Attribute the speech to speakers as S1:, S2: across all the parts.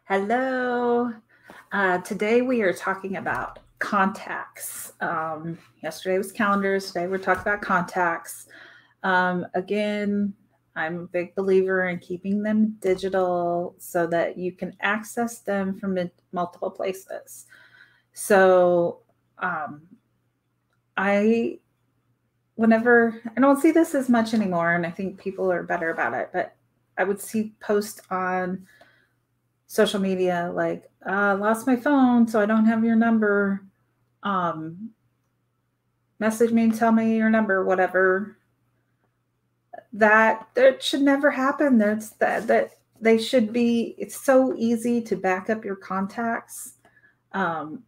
S1: Hello. Today we are talking about contacts. Yesterday was calendars. Today we're talking about contacts. Again, I'm a big believer in keeping them digital so that you can access them from multiple places. So, um, I, whenever, I don't see this as much anymore, and I think people are better about it, but I would see posts on social media like lost my phone so I don't have your number, um message me and tell me your number, whatever. That should never happen. That they should be, it's so easy to back up your contacts um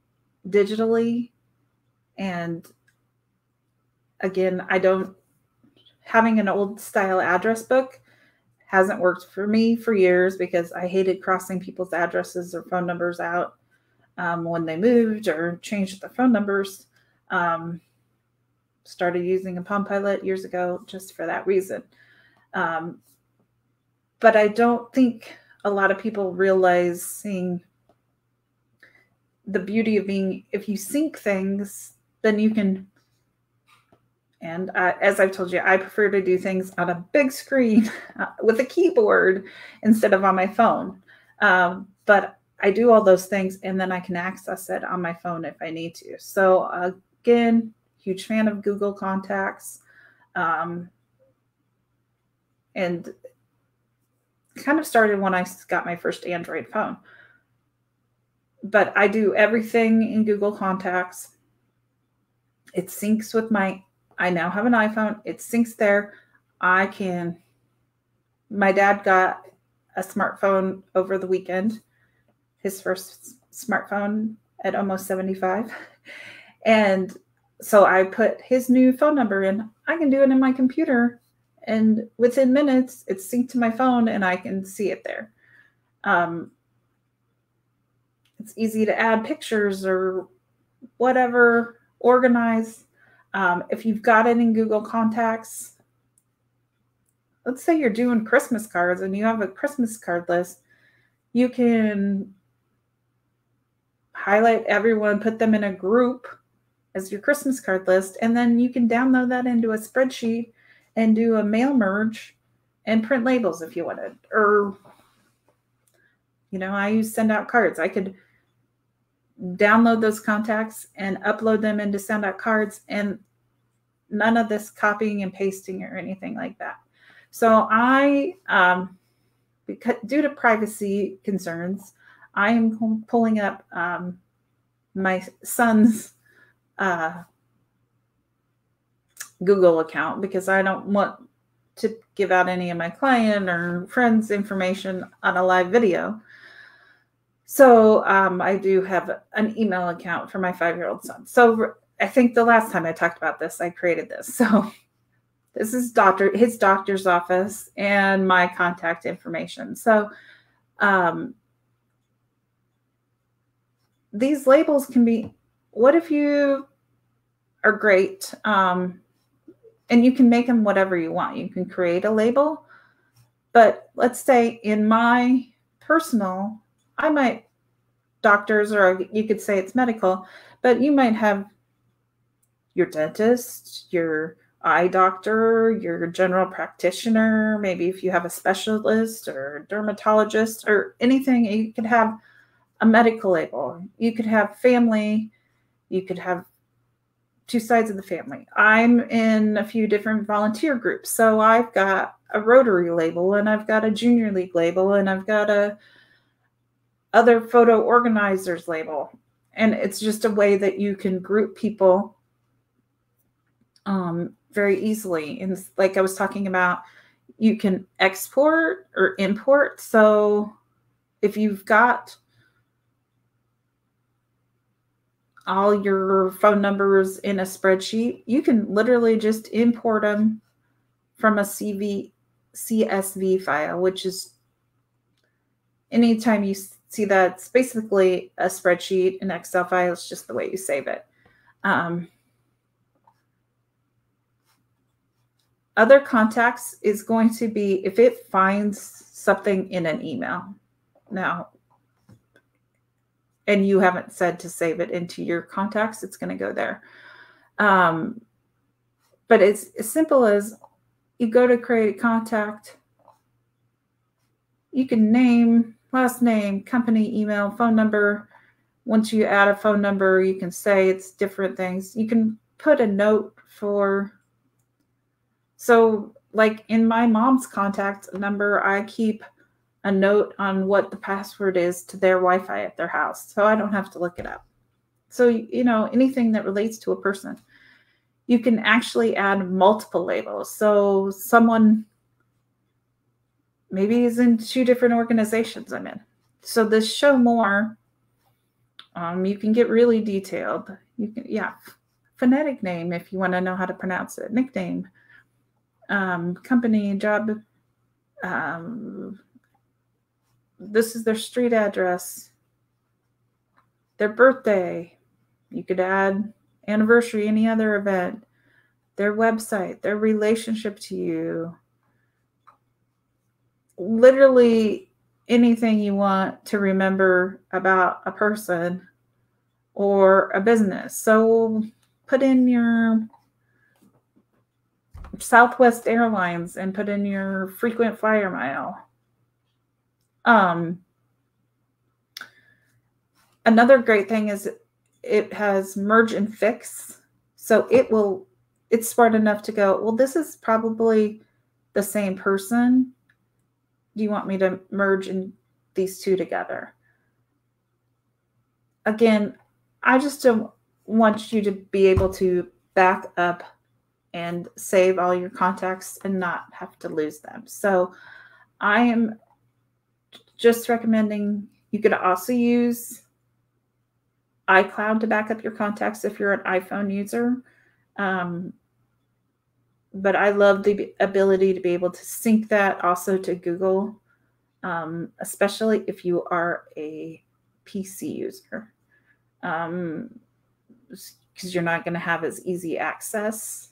S1: digitally. And again, I don't, having an old style address book hasn't worked for me for years because I hated crossing people's addresses or phone numbers out when they moved or changed their phone numbers. Um, Started using a Palm Pilot years ago just for that reason. Um, but I don't think a lot of people realizing the beauty of being, if you sync things, then you can. And as I've told you, I prefer to do things on a big screen with a keyboard instead of on my phone. But I do all those things and then I can access it on my phone if I need to. So, again, huge fan of Google Contacts. Um, and kind of started when I got my first Android phone. But I do everything in Google Contacts. It syncs with I now have an iPhone. It syncs there. My dad got a smartphone over the weekend, his first smartphone at almost 75. And so I put his new phone number in. I can do it in my computer. And within minutes, it's synced to my phone and I can see it there. It's easy to add pictures or whatever, organize. If you've got it in Google Contacts, let's say you're doing Christmas cards and you have a Christmas card list, you can highlight everyone, put them in a group as your Christmas card list, and then you can download that into a spreadsheet and do a mail merge and print labels if you wanted. Or, I use Send Out Cards. I could download those contacts and upload them into Send Out Cards, and none of this copying and pasting or anything like that. So because due to privacy concerns, I am pulling up my son's Google account because I don't want to give out any of my client or friends' information on a live video. So I do have an email account for my 5-year-old son. So I think the last time I talked about this, I created this. So this is his doctor's office and my contact information. So these labels can be, what if you are great and you can make them whatever you want. You can create a label, but let's say in my personal, doctors, or you could say it's medical, but you might have your dentist, your eye doctor, your general practitioner, maybe if you have a specialist or a dermatologist or anything, you could have a medical label. You could have family, you could have two sides of the family. I'm in a few different volunteer groups. So I've got a Rotary label and I've got a Junior League label and I've got a other photo organizers label. And it's just a way that you can group people very easily. And like I was talking about, you can export or import. So if you've got all your phone numbers in a spreadsheet, you can literally just import them from a CSV file, which is, anytime you see that, it's basically a spreadsheet, an Excel file. It's just the way you save it. Other contacts is going to be if it finds something in an email. Now, and you haven't said to save it into your contacts, it's going to go there. But it's as simple as you go to create a contact. You can name, last name, company, email, phone number. Once you add a phone number, you can say it's different things. You can put a note for, so like in my mom's contact number, I keep a note on what the password is to their Wi-Fi at their house, so I don't have to look it up. So, anything that relates to a person. You can actually add multiple labels. So someone maybe is in 2 different organizations I'm in. So this show more, you can get really detailed. You can, phonetic name if you want to know how to pronounce it, nickname, company, job, this is their street address, their birthday. You could add anniversary, any other event, their website, their relationship to you, literally anything you want to remember about a person or a business. So put in your Southwest Airlines and put in your frequent flyer mile. Another great thing is it has merge and fix. So it's smart enough to go, well, this is probably the same person. Do you want me to merge in these 2 together? Again, I just don't want you to be able to back up and save all your contacts and not have to lose them. So I am just recommending, you could also use iCloud to back up your contacts if you're an iPhone user. But I love the ability to be able to sync that also to Google, especially if you are a PC user, because you're not going to have as easy access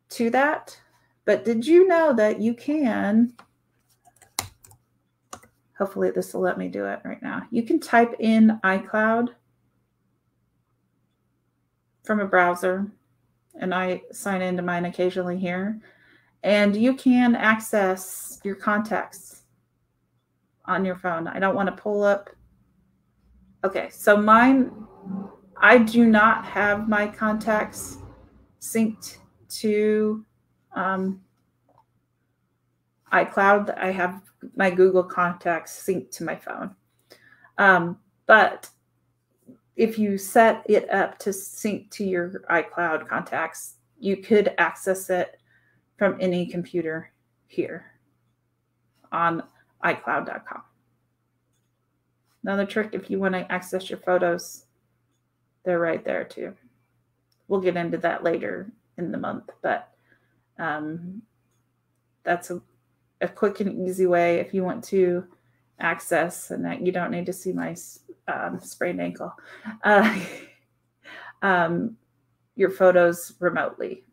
S1: to that. But did you know that you can, hopefully this will let me do it right now, you can type in iCloud from a browser, and I sign into mine occasionally here, and you can access your contacts on your phone. I don't want to pull up. Okay, so mine, I do not have my contacts synced to iCloud. I have my Google contacts synced to my phone. But if you set it up to sync to your iCloud contacts, you could access it from any computer here on iCloud.com. Another trick, if you want to access your photos, they're right there too. We'll get into that later in the month, but that's a quick and easy way if you want to access, and that you don't need to see my sprained ankle, your photos remotely.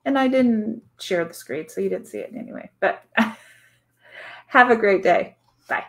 S1: And I didn't share the screen, so you didn't see it anyway, but have a great day. Bye.